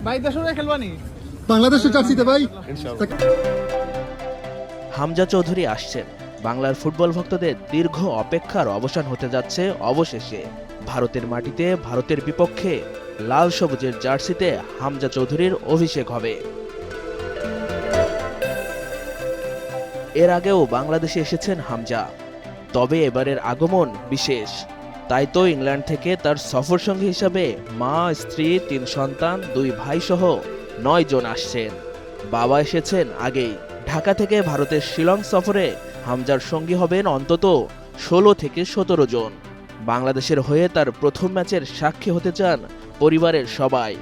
ভাই দেশে খেলবানি বাংলাদেশের জার্সিতে ভাই হামজা চৌধুরী আসছেন। বাংলার ফুটবল ভক্তদের দীর্ঘ অপেক্ষার অবসান হতে যাচ্ছে অবশেষে। ভারতের মাটিতে ভারতের বিপক্ষে লাল সবুজের জার্সিতে হামজা চৌধুরীর অভিষেক হবে। এর আগেও বাংলাদেশে এসেছেন হামজা, তবে এবারের আগমন বিশেষ। তাই তো ইংল্যান্ড থেকে তার সফর সঙ্গী হিসাবে মা, স্ত্রী, ৩ সন্তান, 2 ভাই সহ 9 জন আসছেন। বাবা এসেছেন আগেই। ঢাকা থেকে ভারতের শিলং সফরে হামজার সঙ্গী হবেন অন্তত 16 থেকে 17 জন। বাংলাদেশের হয়ে তার প্রথম ম্যাচের সাক্ষী হতে চান পরিবারের সবাই।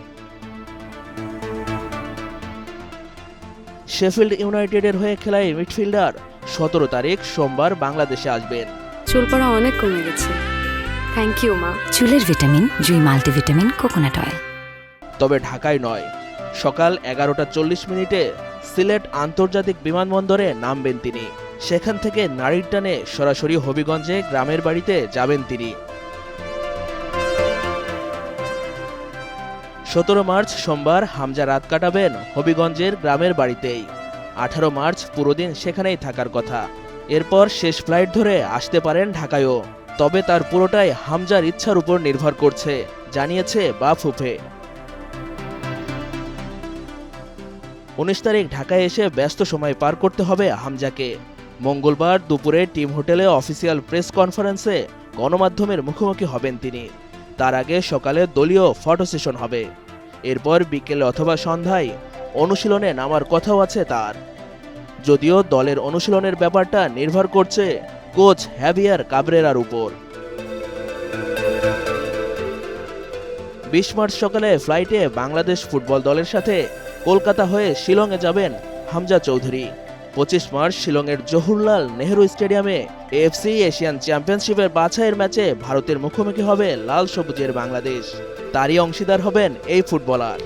শেফিল্ড ইউনাইটেডের হয়ে খেলায় মিডফিল্ডার 17 তারিখ সোমবার বাংলাদেশে আসবেন। চুল পড়া অনেক কমে গেছে, থ্যাংক ইউ মা। চুলের ভিটামিন জুই মাল্টিভিটামিন কোকোনাট অয়েল। তবে ঢাকায় নয়, সকাল 11:40 সিলেট আন্তর্জাতিক বিমানবন্দরে নামবেন তিনি। সেখান থেকে নারীর টানে সরাসরি হবিগঞ্জে গ্রামের বাড়িতে যাবেন তিনি। 17 মার্চ সোমবার হামজা রাত কাটাবেন হবিগঞ্জের গ্রামের বাড়িতেই। 18 মার্চ পুরো দিন সেখানেই থাকার কথা। এরপর শেষ ফ্লাইট ধরে আসতে পারেন ঢাকায়ও। তবে তার পুরোটাই হামজার ইচ্ছার উপর নির্ভর করছে, জানিয়েছে বাফুফে। 19 তারিখ ঢাকায় এসে ব্যস্ত সময় পার করতে হবে হামজাকে। মঙ্গলবার দুপুরে টিম হোটেলে অফিসিয়াল প্রেস কনফারেন্সে গণমাধ্যমের মুখোমুখি হবেন তিনি। তার আগে সকালে দলীয় ফটো সেশন হবে। এরপর বিকেলে অথবা সন্ধ্যায় অনুশীলনে নামার কথাও আছে তার। যদিও দলের অনুশীলনের ব্যাপারটা নির্ভর করছে কোচ হ্যাভিয়ার কাবরেরার উপর। 20 মার্চ সকালে ফ্লাইটে বাংলাদেশ ফুটবল দলের সাথে কলকাতা হয়ে শিলংয়ে যাবেন হামজা চৌধুরী। 25 মার্চ শিলংয়ের জওহরলাল নেহরু স্টেডিয়ামে এএফসি এশিয়ান চ্যাম্পিয়নশিপের বাছাইয়ের ম্যাচে ভারতের মুখোমুখি হবে লাল সবুজের বাংলাদেশ। তারই অংশীদার হবেন এই ফুটবলার।